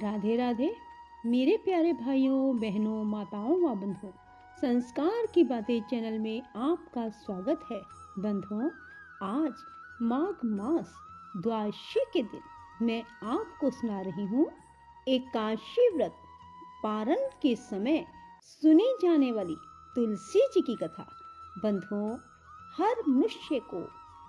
राधे राधे मेरे प्यारे भाइयों बहनों माताओं व बंधुओं। संस्कार की बातें चैनल में आपका स्वागत है। बंधुओं, आज माघ मास द्वादशी के दिन मैं आपको सुना रही हूँ एकादशी व्रत पारण के समय सुनी जाने वाली तुलसी जी की कथा। बंधुओं, हर मनुष्य को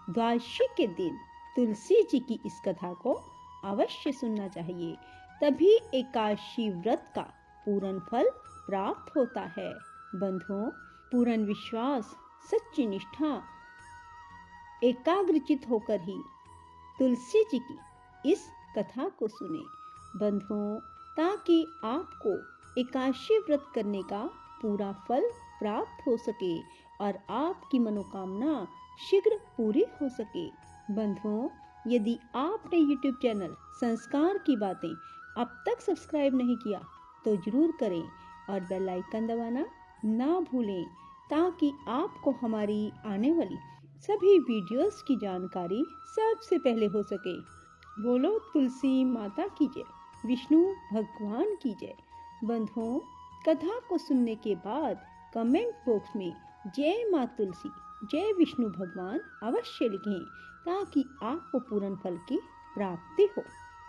द्वादशी के दिन तुलसी जी की इस कथा को अवश्य सुनना चाहिए, तभी एकादशी व्रत का पूर्ण फल प्राप्त होता है। बंधुओं, पूर्ण विश्वास, सच्ची निष्ठा, एकाग्रचित होकर ही तुलसी जी की इस कथा को सुने। बंधुओं, ताकि आपको एकादशी व्रत करने का पूरा फल प्राप्त हो सके और आपकी मनोकामना शीघ्र पूरी हो सके। बंधुओं, यदि आपने YouTube चैनल संस्कार की बातें अब तक सब्सक्राइब नहीं किया तो जरूर करें और बेल आइकन दबाना ना भूलें, ताकि आपको हमारी आने वाली सभी वीडियोस की जानकारी सबसे पहले हो सके। बोलो तुलसी माता की जय, विष्णु भगवान की जय। बंधुओं, कथा को सुनने के बाद कमेंट बॉक्स में जय माँ तुलसी, जय विष्णु भगवान अवश्य लिखें, ताकि आपको पूर्ण फल की प्राप्ति हो।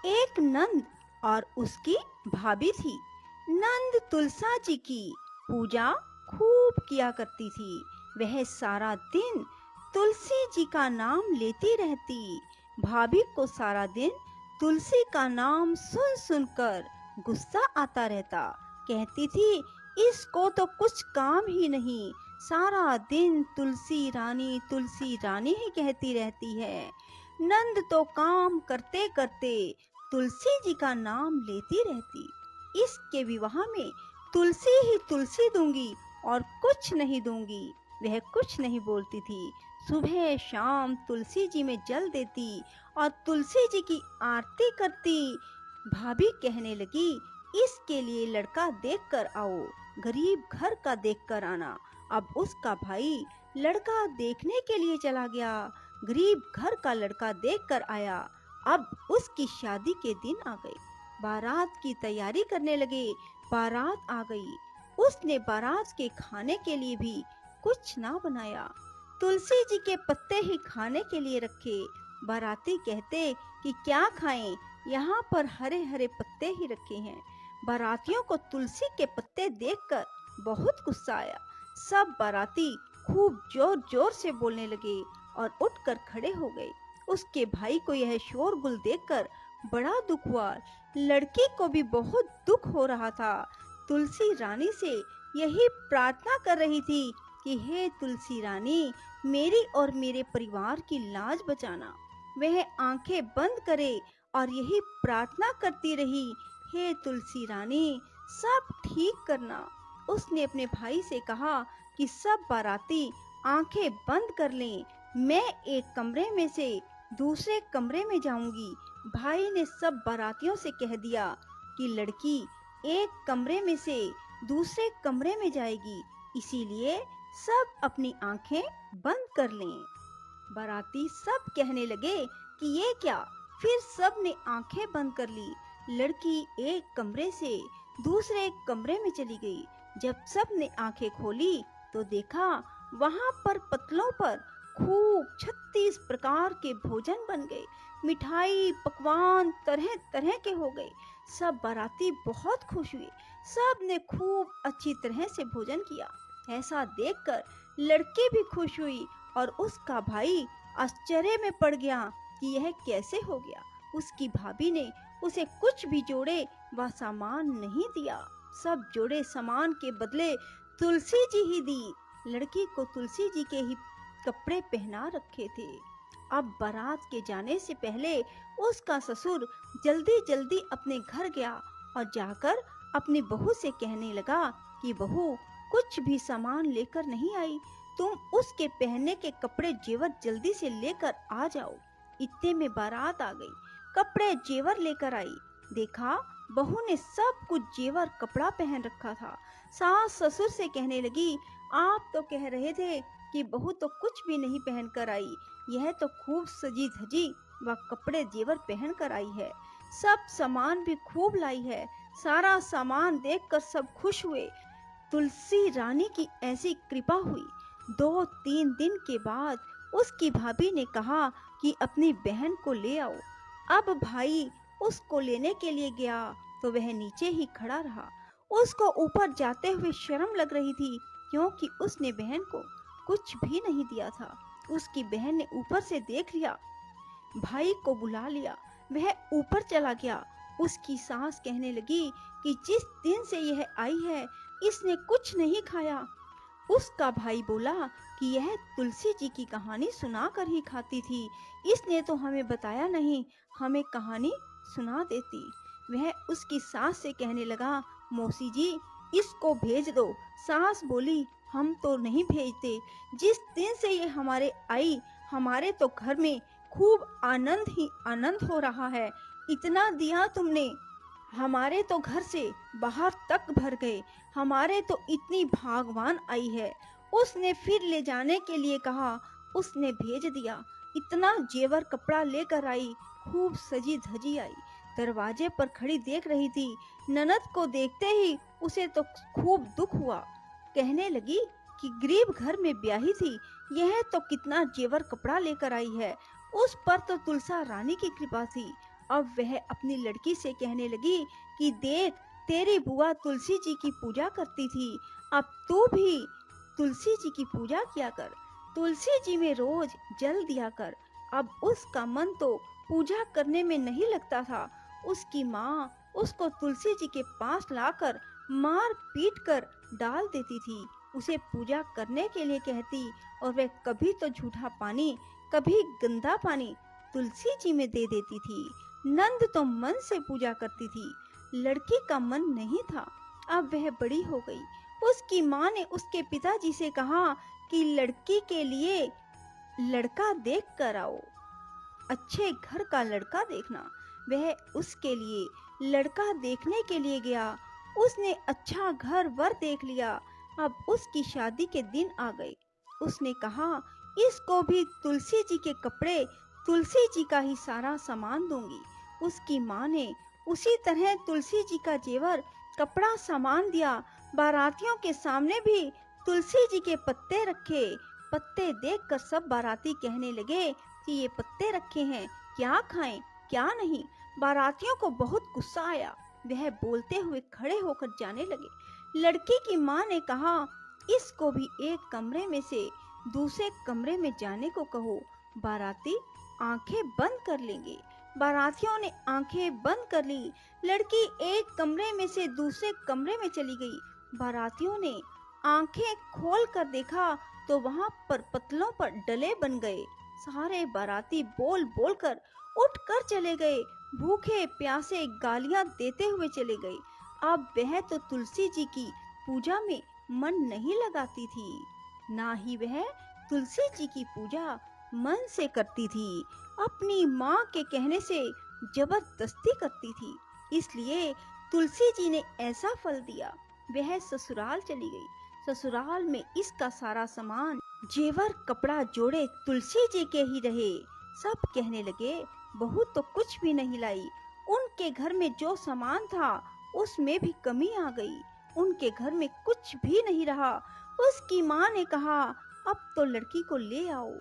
एक नंद और उसकी भाभी थी। नंद तुलसा जी की पूजा खूब किया करती थी। वह सारा दिन तुलसी जी का नाम लेती रहती। भाभी को सारा दिन तुलसी का नाम सुन सुनकर गुस्सा आता रहता। कहती थी, इसको तो कुछ काम ही नहीं, सारा दिन तुलसी रानी ही कहती रहती है। नंद तो काम करते करते तुलसी जी का नाम लेती रहती। इसके विवाह में तुलसी ही तुलसी दूंगी और कुछ नहीं दूंगी। वह कुछ नहीं बोलती थी। सुबह शाम तुलसी जी में जल देती और तुलसी जी की आरती करती। भाभी कहने लगी, इसके लिए लड़का देख कर आओ, गरीब घर का देख कर आना। अब उसका भाई लड़का देखने के लिए चला गया। गरीब घर का लड़का देखकर आया। अब उसकी शादी के दिन आ गए। बारात की तैयारी करने लगे। बारात आ गई। उसने बारात के खाने के लिए भी कुछ ना बनाया। तुलसी जी के पत्ते ही खाने के लिए रखे। बाराती कहते कि क्या खाएं, यहाँ पर हरे हरे पत्ते ही रखे हैं। बारातियों को तुलसी के पत्ते देखकर बहुत गुस्सा आया। सब बाराती खूब जोर जोर से बोलने लगे और उठकर खड़े हो गए। उसके भाई को यह शोरगुल देखकर बड़ा दुख हुआ। लड़की को भी बहुत दुख हो रहा था। तुलसी रानी से यही प्रार्थना कर रही थी कि हे तुलसी रानी, मेरी और मेरे परिवार की लाज बचाना। वह आंखें बंद करे और यही प्रार्थना करती रही, हे तुलसी रानी, सब ठीक करना। उसने अपने भाई से कहा कि सब बाराती आंखें बंद कर लें, मैं एक कमरे में से दूसरे कमरे में जाऊंगी। भाई ने सब बारातियों से कह दिया कि लड़की एक कमरे में से दूसरे कमरे में जाएगी, इसीलिए सब अपनी आंखें बंद कर लें। बाराती सब कहने लगे कि ये क्या। फिर सब ने आंखें बंद कर ली। लड़की एक कमरे से दूसरे कमरे में चली गई। जब सब ने आंखें खोली तो देखा वहां पर पतलों पर खूब 36 प्रकार के भोजन बन गए। मिठाई पकवान तरह तरह के हो गए। सब बाराती बहुत खुश हुए। सब ने खूब अच्छी तरह से भोजन किया। ऐसा देखकर लड़की भी खुश हुई और उसका भाई आश्चर्य में पड़ गया कि यह कैसे हो गया। उसकी भाभी ने उसे कुछ भी जोड़े व सामान नहीं दिया। सब जोड़े सामान के बदले तुलसी जी ही दी। लड़की को तुलसी जी के ही कपड़े पहना रखे थे। अब बारात के जाने से पहले उसका ससुर जल्दी जल्दी अपने घर गया और जाकर अपनी बहू से कहने लगा कि बहू, कुछ भी सामान लेकर नहीं आई, तुम उसके पहनने के कपड़े जेवर जल्दी से लेकर आ जाओ। इतने में बारात आ गई। कपड़े जेवर लेकर आई। देखा बहू ने सब कुछ जेवर कपड़ा पहन रखा था। सास ससुर से कहने लगी, आप तो कह रहे थे कि बहू तो कुछ भी नहीं पहन कर आई, यह तो खूब सजी धजी व कपड़े जेवर पहन कर आई है। सब सामान भी खूब लाई है। सारा सामान देखकर सब खुश हुए। तुलसी रानी की ऐसी कृपा हुई। 2-3 दिन के बाद उसकी भाभी ने कहा कि अपनी बहन को ले आओ। अब भाई उसको लेने के लिए गया तो वह नीचे ही खड़ा रहा। उसको ऊपर जाते हुए शर्म लग रही थी, क्योंकि उसने बहन को कुछ भी नहीं दिया था। उसकी बहन ने ऊपर से देख लिया, भाई को बुला लिया। वह ऊपर चला गया। उसकी सास कहने लगी कि जिस दिन से यह आई है इसने कुछ नहीं खाया। उसका भाई बोला कि यह तुलसी जी की कहानी सुना कर ही खाती थी, इसने तो हमें बताया नहीं, हमें कहानी सुना देती। वह उसकी सास से कहने लगा, मौसी जी इसको भेज दो। सास बोली, हम तो नहीं भेजते। जिस दिन से ये हमारे आई, हमारे तो घर में खूब आनंद ही आनंद हो रहा है। इतना दिया तुमने, हमारे तो घर से बाहर तक भर गए। हमारे तो इतनी भागवान आई है। उसने फिर ले जाने के लिए कहा, उसने भेज दिया। इतना जेवर कपड़ा लेकर आई, खूब सजी धजी आई। दरवाजे पर खड़ी देख रही थी। ननद को देखते ही उसे तो खूब दुख हुआ। कहने लगी कि गरीब घर में ब्याही थी, यह तो कितना जेवर कपड़ा लेकर आई है। उस पर तो तुलसा रानी की कृपा थी। अब वह अपनी लड़की से कहने लगी कि देख, तेरी बुआ तुलसी जी की पूजा करती थी, अब तू भी तुलसी जी की पूजा किया कर। तुलसी जी में रोज जल दिया कर। अब उसका मन तो पूजा करने में नहीं लगता था। उसकी माँ उसको तुलसी जी के पास लाकर मार पीट कर डाल देती थी। उसे पूजा करने के लिए कहती और वह कभी तो झूठा पानी, कभी गंदा पानी तुलसी जी में दे देती थी। नंद तो मन से पूजा करती थी, लड़की का मन नहीं था। अब वह बड़ी हो गई। उसकी माँ ने उसके पिताजी से कहा कि लड़की के लिए लड़का देख कर आओ, अच्छे घर का लड़का देखना। वह उसके लिए लड़का देखने के लिए गया। उसने अच्छा घर वर देख लिया। अब उसकी शादी के दिन आ गए। उसने कहा, इसको भी तुलसी जी के कपड़े, तुलसी जी का ही सारा सामान दूंगी। उसकी माँ ने उसी तरह तुलसी जी का जेवर, कपड़ा, सामान दिया। बारातियों के सामने भी तुलसी जी के पत्ते रखे। पत्ते देखकर सब बाराती कहने लगे कि ये पत्ते रखे हैं, क्या खाएं क्या नहीं। बारातियों को बहुत गुस्सा आया। वह बोलते हुए खड़े होकर जाने लगे। लड़की की माँ ने कहा, इसको भी एक कमरे में से दूसरे कमरे में जाने को कहो। बाराती आंखें बंद कर लेंगे। बारातियों ने आंखें बंद कर ली। लड़की एक कमरे में से दूसरे कमरे में चली गई। बारातियों ने आंखें खोल कर देखा तो वहां पर पतलों पर डले बन गए। सारे बाराती बोल बोल कर उठ कर चले गए। भूखे प्यासे गालियां देते हुए चले गए। अब वह तो तुलसी जी की पूजा में मन नहीं लगाती थी, ना ही वह तुलसी जी की पूजा मन से करती थी। अपनी माँ के कहने से जबरदस्ती करती थी। इसलिए तुलसी जी ने ऐसा फल दिया। वह ससुराल चली गई। ससुराल में इसका सारा सामान, जेवर, कपड़ा, जोड़े तुलसी जी के ही रहे। सब कहने लगे, बहू तो कुछ भी नहीं लाई। उनके घर में जो सामान था उसमें भी कमी आ गई। उनके घर में कुछ भी नहीं रहा। उसकी माँ ने कहा, अब तो लड़की को ले आओ।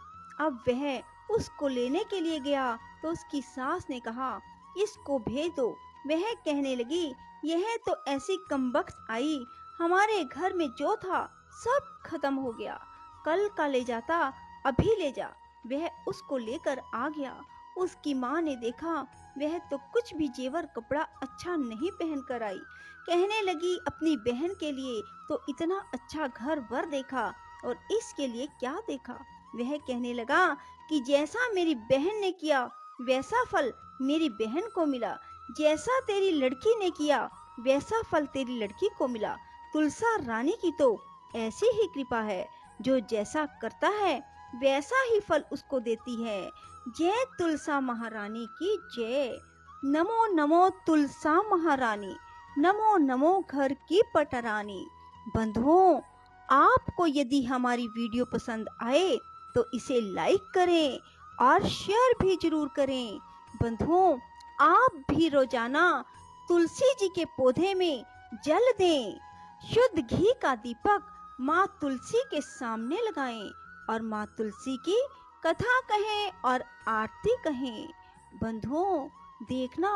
अब वह उसको लेने के लिए गया तो उसकी सास ने कहा, इसको भेज दो। वह कहने लगी, यह तो ऐसी कमबख्त आई, हमारे घर में जो था सब खत्म हो गया। कल का ले जाता, अभी ले जा। वह उसको लेकर आ गया। उसकी माँ ने देखा वह तो कुछ भी जेवर कपड़ा अच्छा नहीं पहन कर आई। कहने लगी, अपनी बहन के लिए तो इतना अच्छा घर वर देखा और इसके लिए क्या देखा। वह कहने लगा कि जैसा मेरी बहन ने किया वैसा फल मेरी बहन को मिला, जैसा तेरी लड़की ने किया वैसा फल तेरी लड़की को मिला। तुलसा रानी की तो ऐसी ही कृपा है, जो जैसा करता है वैसा ही फल उसको देती है। जय तुलसा महारानी की जय। नमो नमो तुलसा महारानी, नमो नमो घर की पटरानी। बंधुओं, आपको यदि हमारी वीडियो पसंद आए तो इसे लाइक करें और शेयर भी जरूर करें। बंधुओं, आप भी रोजाना तुलसी जी के पौधे में जल दें। शुद्ध घी का दीपक माँ तुलसी के सामने लगाएं और माँ तुलसी की कथा कहें और आरती कहें। बंधुओं, देखना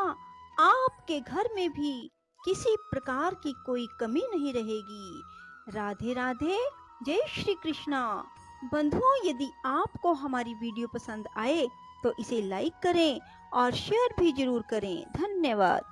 आपके घर में भी किसी प्रकार की कोई कमी नहीं रहेगी। राधे राधे, जय श्री कृष्णा। बंधुओं, यदि आपको हमारी वीडियो पसंद आए तो इसे लाइक करें और शेयर भी जरूर करें। धन्यवाद।